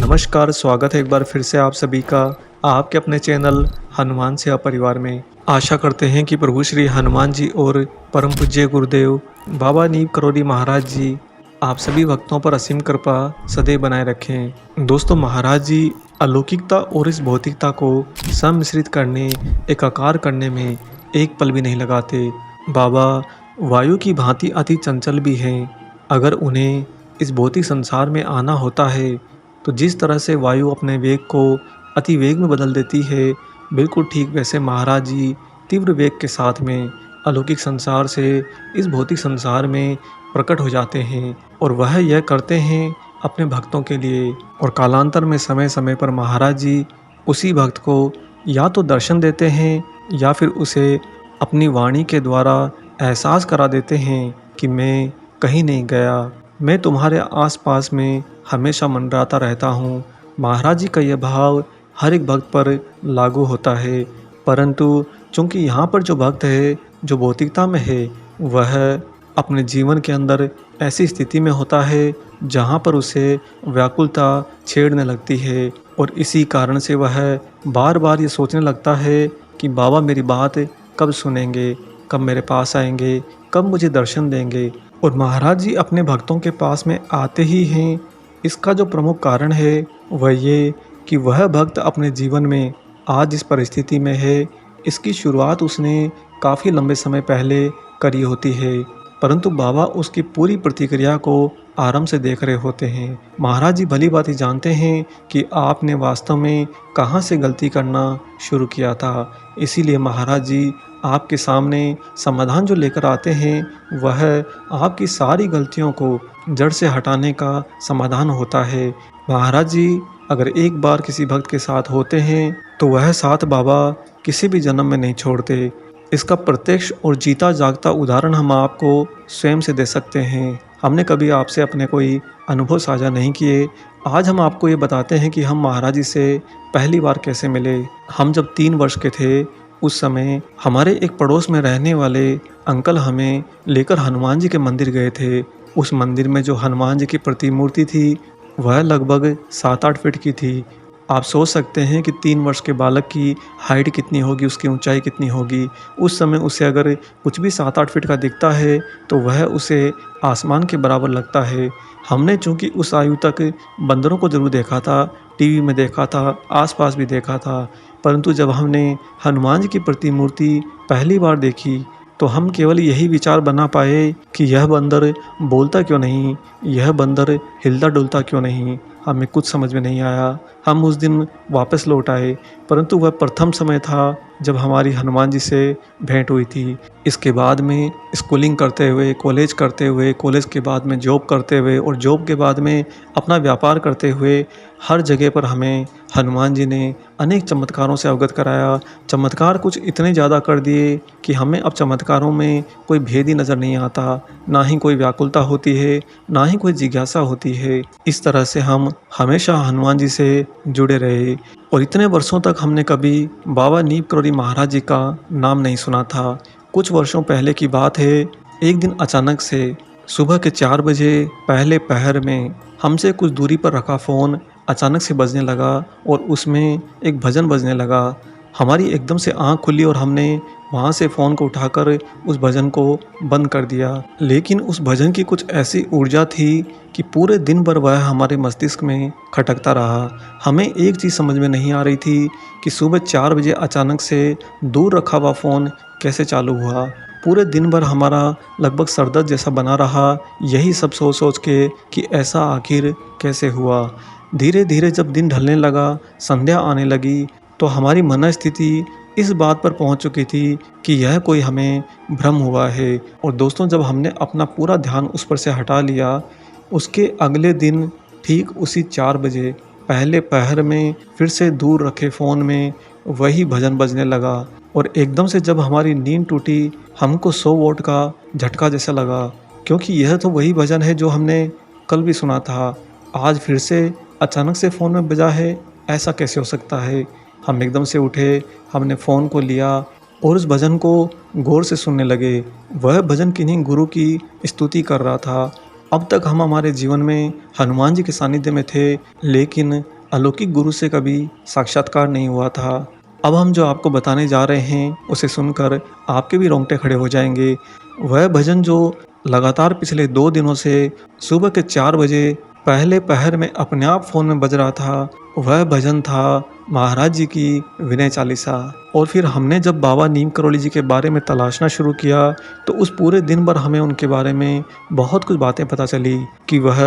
नमस्कार, स्वागत है एक बार फिर से आप सभी का आपके अपने चैनल हनुमान सेवा परिवार में। आशा करते हैं कि प्रभु श्री हनुमान जी और परम पूज्य गुरुदेव बाबा नीम करोली महाराज जी आप सभी भक्तों पर असीम कृपा सदैव बनाए रखें। दोस्तों, महाराज जी अलौकिकता और इस भौतिकता को सम्मिश्रित करने, एकाकार करने में एक पल भी नहीं लगाते। बाबा वायु की भांति अति चंचल भी हैं। अगर उन्हें इस भौतिक संसार में आना होता है तो जिस तरह से वायु अपने वेग को अति वेग में बदल देती है, बिल्कुल ठीक वैसे महाराज जी तीव्र वेग के साथ में अलौकिक संसार से इस भौतिक संसार में प्रकट हो जाते हैं और वह यह करते हैं अपने भक्तों के लिए। और कालांतर में समय समय पर महाराज जी उसी भक्त को या तो दर्शन देते हैं या फिर उसे अपनी वाणी के द्वारा एहसास करा देते हैं कि मैं कहीं नहीं गया, मैं तुम्हारे आसपास में हमेशा मंडराता रहता हूँ। महाराज जी का यह भाव हर एक भक्त पर लागू होता है, परंतु चूंकि यहाँ पर जो भक्त है, जो भौतिकता में है, वह अपने जीवन के अंदर ऐसी स्थिति में होता है जहाँ पर उसे व्याकुलता छेड़ने लगती है और इसी कारण से वह बार बार ये सोचने लगता है कि बाबा मेरी बात कब सुनेंगे, कब मेरे पास आएंगे, कब मुझे दर्शन देंगे। और महाराज जी अपने भक्तों के पास में आते ही हैं। इसका जो प्रमुख कारण है वह ये कि वह भक्त अपने जीवन में आज जिस परिस्थिति में है, इसकी शुरुआत उसने काफ़ी लंबे समय पहले करी होती है, परंतु बाबा उसकी पूरी प्रतिक्रिया को आराम से देख रहे होते हैं। महाराज जी भली बात ही जानते हैं कि आपने वास्तव में कहाँ से गलती करना शुरू किया था, इसीलिए महाराज जी आपके सामने समाधान जो लेकर आते हैं वह आपकी सारी गलतियों को जड़ से हटाने का समाधान होता है। महाराज जी अगर एक बार किसी भक्त के साथ होते हैं तो वह साथ बाबा किसी भी जन्म में नहीं छोड़ते। इसका प्रत्यक्ष और जीता जागता उदाहरण हम आपको स्वयं से दे सकते हैं। हमने कभी आपसे अपने कोई अनुभव साझा नहीं किए। आज हम आपको ये बताते हैं कि हम महाराज जी से पहली बार कैसे मिले। हम जब 3 वर्ष के थे उस समय हमारे एक पड़ोस में रहने वाले अंकल हमें लेकर हनुमान जी के मंदिर गए थे। उस मंदिर में जो हनुमान जी की प्रतिमूर्ति थी वह लगभग 7-8 फीट की थी। आप सोच सकते हैं कि 3 वर्ष के बालक की हाइट कितनी होगी, उसकी ऊंचाई कितनी होगी। उस समय उसे अगर कुछ भी 7-8 फीट का दिखता है तो वह उसे आसमान के बराबर लगता है। हमने चूँकि उस आयु तक बंदरों को ज़रूर देखा था, टीवी में देखा था, आसपास भी देखा था, परंतु जब हमने हनुमान जी की प्रतिमूर्ति पहली बार देखी तो हम केवल यही विचार बना पाए कि यह बंदर बोलता क्यों नहीं, यह बंदर हिलता डुलता क्यों नहीं। हमें कुछ समझ में नहीं आया। हम उस दिन वापस लौट आए, परंतु वह प्रथम समय था जब हमारी हनुमान जी से भेंट हुई थी। इसके बाद में स्कूलिंग करते हुए, कॉलेज करते हुए, कॉलेज के बाद में जॉब करते हुए और जॉब के बाद में अपना व्यापार करते हुए हर जगह पर हमें हनुमान जी ने अनेक चमत्कारों से अवगत कराया। चमत्कार कुछ इतने ज़्यादा कर दिए कि हमें अब चमत्कारों में कोई भेद ही नज़र नहीं आता, ना ही कोई व्याकुलता होती है, ना ही कोई जिज्ञासा होती है। इस तरह से हम हमेशा हनुमान जी से जुड़े रहे और इतने वर्षों तक हमने कभी बाबा नीम करोली महाराज जी का नाम नहीं सुना था। कुछ वर्षों पहले की बात है, एक दिन अचानक से सुबह के 4 बजे पहले पहर में हमसे कुछ दूरी पर रखा फ़ोन अचानक से बजने लगा और उसमें एक भजन बजने लगा। हमारी एकदम से आँख खुली और हमने वहाँ से फ़ोन को उठाकर उस भजन को बंद कर दिया। लेकिन उस भजन की कुछ ऐसी ऊर्जा थी कि पूरे दिन भर वह हमारे मस्तिष्क में खटकता रहा। हमें एक चीज़ समझ में नहीं आ रही थी कि सुबह 4 बजे अचानक से दूर रखा हुआ फ़ोन कैसे चालू हुआ। पूरे दिन भर हमारा लगभग सरदर्द जैसा बना रहा, यही सब सोच सोच के कि ऐसा आखिर कैसे हुआ। धीरे धीरे जब दिन ढलने लगा, संध्या आने लगी, तो हमारी मनस्थिति इस बात पर पहुंच चुकी थी कि यह कोई हमें भ्रम हुआ है। और दोस्तों, जब हमने अपना पूरा ध्यान उस पर से हटा लिया, उसके अगले दिन ठीक उसी 4 बजे पहले पहर में फिर से दूर रखे फ़ोन में वही भजन बजने लगा और एकदम से जब हमारी नींद टूटी, हमको 100 वोल्ट का झटका जैसा लगा, क्योंकि यह तो वही भजन है जो हमने कल भी सुना था। आज फिर से अचानक से फ़ोन में बजा है, ऐसा कैसे हो सकता है। हम एकदम से उठे, हमने फ़ोन को लिया और उस भजन को गौर से सुनने लगे। वह भजन किन्हीं गुरु की स्तुति कर रहा था अब तक हम हमारे जीवन में हनुमान जी के सानिध्य में थे, लेकिन अलौकिक गुरु से कभी साक्षात्कार नहीं हुआ था। अब हम जो आपको बताने जा रहे हैं, उसे सुनकर आपके भी रोंगटे खड़े हो जाएंगे। वह भजन जो लगातार पिछले 2 दिनों से सुबह के 4 बजे पहले पहर में अपने आप फ़ोन में बज रहा था, वह भजन था महाराज जी की विनय चालीसा। और फिर हमने जब बाबा नीम करोली जी के बारे में तलाशना शुरू किया, तो उस पूरे दिन भर हमें उनके बारे में बहुत कुछ बातें पता चली कि वह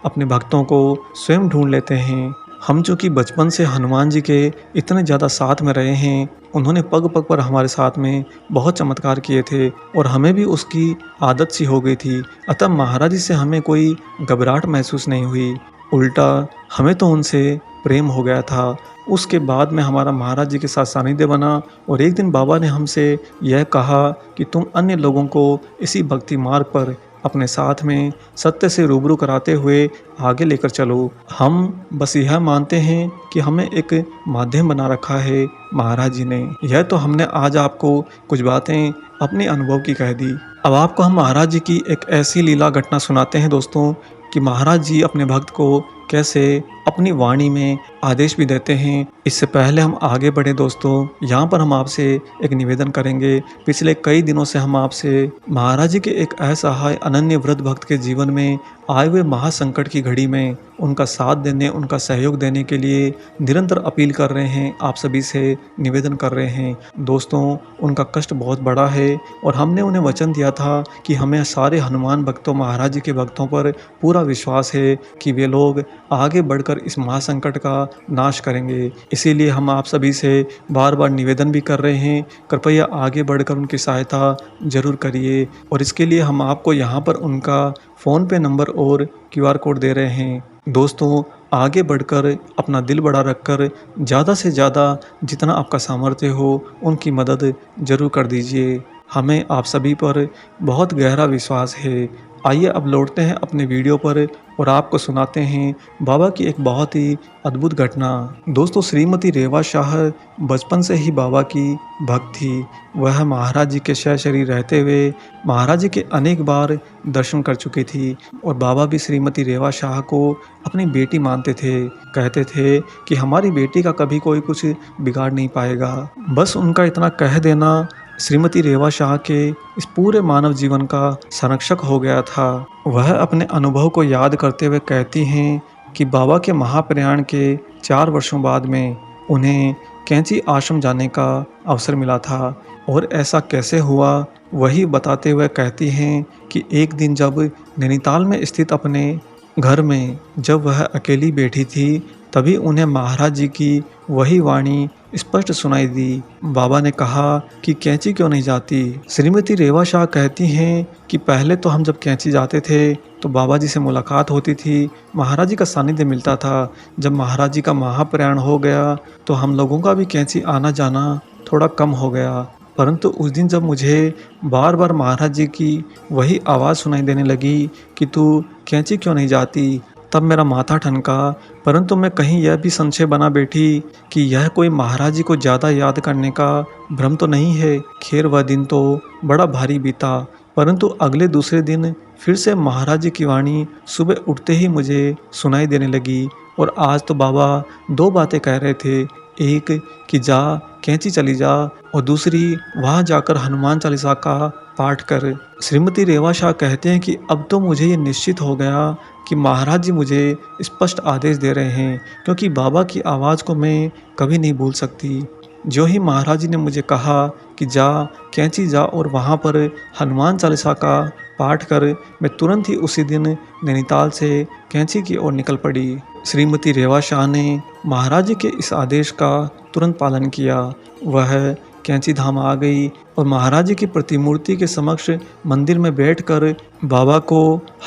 अपने भक्तों को स्वयं ढूंढ लेते हैं। हम जो कि बचपन से हनुमान जी के इतने ज़्यादा साथ में रहे हैं, उन्होंने पग पग पर हमारे साथ में बहुत चमत्कार किए थे और हमें भी उसकी आदत सी हो गई थी। अतः महाराज जी से हमें कोई घबराहट महसूस नहीं हुई, उल्टा हमें तो उनसे प्रेम हो गया था। उसके बाद में हमारा महाराज जी के साथ सानिध्य बना और एक दिन बाबा ने हमसे यह कहा कि तुम अन्य लोगों को इसी भक्ति मार्ग पर अपने साथ में सत्य से रूबरू कराते हुए आगे लेकर चलो। हम बस यह मानते हैं कि हमें एक माध्यम बना रखा है महाराज जी ने। यह तो हमने आज आपको कुछ बातें अपने अनुभव की कह दी। अब आपको हम महाराज जी की एक ऐसी लीला घटना सुनाते हैं दोस्तों, कि महाराज जी अपने भक्त को कैसे अपनी वाणी में आदेश भी देते हैं। इससे पहले हम आगे बढ़े दोस्तों, यहाँ पर हम आपसे एक निवेदन करेंगे। पिछले कई दिनों से हम आपसे महाराज जी के एक असहाय अनन्य वृद्ध भक्त के जीवन में आए हुए महासंकट की घड़ी में उनका साथ देने, उनका सहयोग देने के लिए निरंतर अपील कर रहे हैं, आप सभी से निवेदन कर रहे हैं। दोस्तों, उनका कष्ट बहुत बड़ा है और हमने उन्हें वचन दिया था कि हमें सारे हनुमान भक्तों, महाराज जी के भक्तों पर पूरा विश्वास है कि वे लोग आगे बढ़कर इस महासंकट का नाश करेंगे। इसीलिए हम आप सभी से बार बार निवेदन भी कर रहे हैं, कृपया आगे बढ़कर उनकी सहायता जरूर करिए। और इसके लिए हम आपको यहाँ पर उनका फ़ोन पे नंबर और QR कोड दे रहे हैं। दोस्तों, आगे बढ़कर अपना दिल बड़ा रखकर ज़्यादा से ज़्यादा जितना आपका सामर्थ्य हो उनकी मदद जरूर कर दीजिए। हमें आप सभी पर बहुत गहरा विश्वास है। आइए अब लौटते हैं अपने वीडियो पर और आपको सुनाते हैं बाबा की एक बहुत ही अद्भुत घटना। दोस्तों, श्रीमती रेवा शाह बचपन से ही बाबा की भक्त थी। वह महाराज जी के शरीर रहते हुए महाराज जी के अनेक बार दर्शन कर चुकी थी और बाबा भी श्रीमती रेवा शाह को अपनी बेटी मानते थे। कहते थे कि हमारी बेटी का कभी कोई कुछ बिगाड़ नहीं पाएगा। बस उनका इतना कह देना श्रीमती रेवा शाह के इस पूरे मानव जीवन का संरक्षक हो गया था। वह अपने अनुभव को याद करते हुए कहती हैं कि बाबा के महाप्रयाण के 4 वर्षों बाद में उन्हें कैंची आश्रम जाने का अवसर मिला था। और ऐसा कैसे हुआ वही बताते हुए कहती हैं कि एक दिन जब नैनीताल में स्थित अपने घर में जब वह अकेली बैठी थी, तभी उन्हें महाराज जी की वही वाणी स्पष्ट सुनाई दी। बाबा ने कहा कि कैंची क्यों नहीं जाती। श्रीमती रेवा शाह कहती हैं कि पहले तो हम जब कैंची जाते थे तो बाबा जी से मुलाकात होती थी, महाराज जी का सानिध्य मिलता था। जब महाराज जी का महाप्रयाण हो गया तो हम लोगों का भी कैंची आना जाना थोड़ा कम हो गया। परंतु उस दिन जब मुझे बार बार महाराज जी की वही आवाज़ सुनाई देने लगी कि तू कैंची क्यों नहीं जाती, तब मेरा माथा ठनका। परंतु मैं कहीं यह भी संशय बना बैठी कि यह कोई महाराज जी को ज़्यादा याद करने का भ्रम तो नहीं है। खैर, वह दिन तो बड़ा भारी बीता। परंतु अगले दूसरे दिन फिर से महाराज जी की वाणी सुबह उठते ही मुझे सुनाई देने लगी। और आज तो बाबा 2 बातें कह रहे थे, एक कि जा कैंची चली जा और दूसरी वहाँ जाकर हनुमान चालीसा का पाठ कर। श्रीमती रेवा शाह कहते हैं कि अब तो मुझे ये निश्चित हो गया कि महाराज जी मुझे स्पष्ट आदेश दे रहे हैं, क्योंकि बाबा की आवाज़ को मैं कभी नहीं भूल सकती। जो ही महाराज जी ने मुझे कहा कि जा कैंची जा और वहाँ पर हनुमान चालीसा का पाठ कर, मैं तुरंत ही उसी दिन नैनीताल से कैंची की ओर निकल पड़ी। श्रीमती रेवा शाह ने महाराज जी के इस आदेश का तुरंत पालन किया। वह कैंची धाम आ गई और महाराज जी की प्रतिमूर्ति के समक्ष मंदिर में बैठकर बाबा को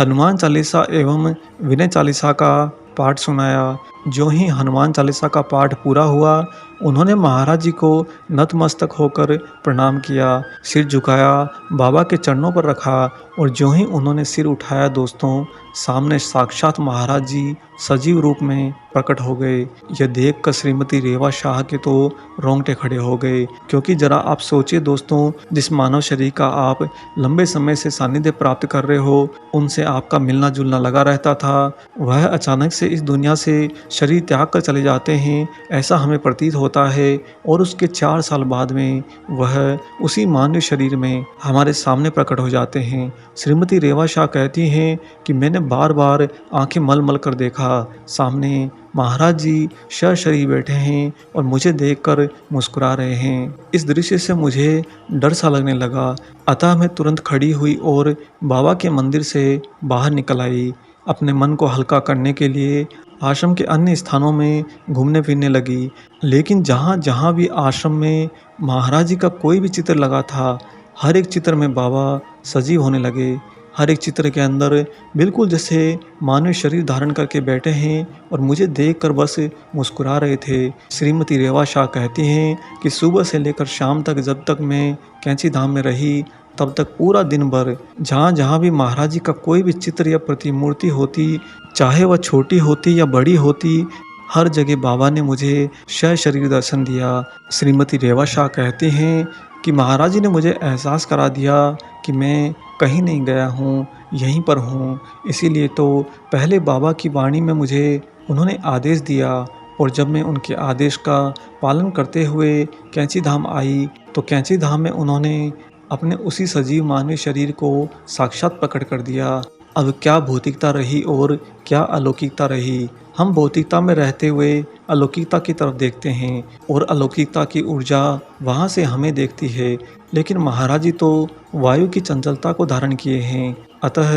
हनुमान चालीसा एवं विनय चालीसा का पाठ सुनाया। जो ही हनुमान चालीसा का पाठ पूरा हुआ, उन्होंने महाराज जी को नतमस्तक होकर प्रणाम किया, सिर झुकाया, बाबा के चरणों पर रखा और ज्यों ही उन्होंने सिर उठाया दोस्तों, सामने साक्षात महाराज जी सजीव रूप में प्रकट हो गए। यह देखकर श्रीमती रेवा शाह के तो रोंगटे खड़े हो गए, क्योंकि जरा आप सोचिए दोस्तों, जिस मानव शरीर का आप लंबे समय से सानिध्य प्राप्त कर रहे हो, उनसे आपका मिलना जुलना लगा रहता था, वह अचानक से इस दुनिया से शरीर त्याग कर चले जाते हैं, ऐसा हमें प्रतीत होता है। और उसके 4 साल बाद में वह उसी मानव शरीर में हमारे सामने प्रकट हो जाते हैं। श्रीमती रेवा शाह कहती हैं कि मैंने बार बार आंखें मल मल कर देखा, सामने महाराज जी सशरीर बैठे हैं और मुझे देखकर मुस्कुरा रहे हैं। इस दृश्य से मुझे डर सा लगने लगा, अतः मैं तुरंत खड़ी हुई और बाबा के मंदिर से बाहर निकल आई। अपने मन को हल्का करने के लिए आश्रम के अन्य स्थानों में घूमने फिरने लगी, लेकिन जहाँ जहाँ भी आश्रम में महाराज जी का कोई भी चित्र लगा था, हर एक चित्र में बाबा सजीव होने लगे। हर एक चित्र के अंदर बिल्कुल जैसे मानव शरीर धारण करके बैठे हैं और मुझे देखकर बस मुस्कुरा रहे थे। श्रीमती रेवा शाह कहती हैं कि सुबह से लेकर शाम तक जब तक मैं कैंची धाम में रही, तब तक पूरा दिन भर जहाँ जहाँ भी महाराज जी का कोई भी चित्र या प्रतिमूर्ति होती, चाहे वह छोटी होती या बड़ी होती, हर जगह बाबा ने मुझे सशरीर दर्शन दिया। श्रीमती रेवा शाह कहती हैं कि महाराज जी ने मुझे एहसास करा दिया कि मैं कहीं नहीं गया हूँ, यहीं पर हूँ। इसीलिए तो पहले बाबा की वाणी में मुझे उन्होंने आदेश दिया, और जब मैं उनके आदेश का पालन करते हुए कैंची धाम आई, तो कैंची धाम में उन्होंने अपने उसी सजीव मानवीय शरीर को साक्षात प्रकट कर दिया। अब क्या भौतिकता रही और क्या अलौकिकता रही। हम भौतिकता में रहते हुए अलौकिकता की तरफ देखते हैं और अलौकिकता की ऊर्जा वहाँ से हमें देखती है, लेकिन महाराज जी तो वायु की चंचलता को धारण किए हैं, अतः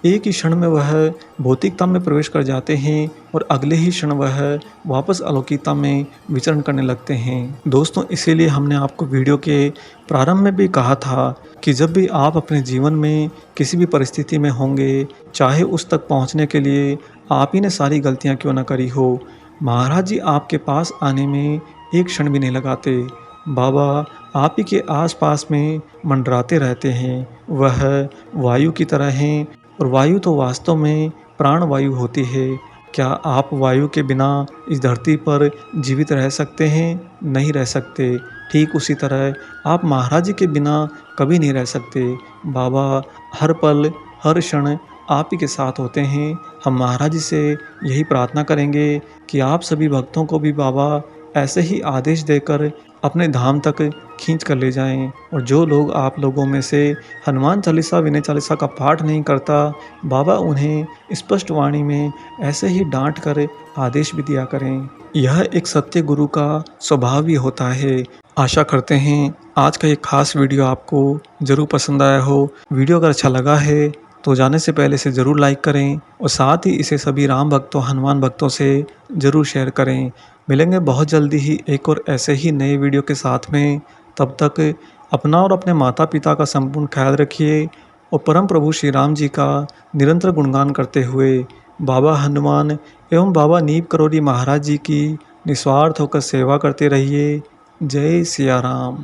एक ही क्षण में वह भौतिकता में प्रवेश कर जाते हैं और अगले ही क्षण वह वापस अलौकिकता में विचरण करने लगते हैं। दोस्तों, इसीलिए हमने आपको वीडियो के प्रारंभ में भी कहा था कि जब भी आप अपने जीवन में किसी भी परिस्थिति में होंगे, चाहे उस तक पहुंचने के लिए आप ही ने सारी गलतियां क्यों न करी हो, महाराज जी आपके पास आने में एक क्षण भी नहीं लगाते। बाबा आप ही के आसपास में मंडराते रहते हैं। वह वायु की तरह हैं और वायु तो वास्तव में प्राण वायु होती है। क्या आप वायु के बिना इस धरती पर जीवित रह सकते हैं? नहीं रह सकते। ठीक उसी तरह आप महाराज जी के बिना कभी नहीं रह सकते। बाबा हर पल हर क्षण आप ही के साथ होते हैं। हम महाराज जी से यही प्रार्थना करेंगे कि आप सभी भक्तों को भी बाबा ऐसे ही आदेश देकर अपने धाम तक खींच कर ले जाएं, और जो लोग आप लोगों में से हनुमान चालीसा विनय चालीसा का पाठ नहीं करता, बाबा उन्हें स्पष्ट वाणी में ऐसे ही डांट कर आदेश भी दिया करें। यह एक सत्य गुरु का स्वभाव भी होता है। आशा करते हैं आज का ये खास वीडियो आपको ज़रूर पसंद आया हो। वीडियो अगर अच्छा लगा है तो जाने से पहले से ज़रूर लाइक करें और साथ ही इसे सभी राम भक्तों हनुमान भक्तों से ज़रूर शेयर करें। मिलेंगे बहुत जल्दी ही एक और ऐसे ही नए वीडियो के साथ में। तब तक अपना और अपने माता पिता का संपूर्ण ख्याल रखिए और परम प्रभु श्री राम जी का निरंतर गुणगान करते हुए बाबा हनुमान एवं बाबा नीम करोली महाराज जी की निस्वार्थ होकर सेवा करते रहिए। जय सिया राम।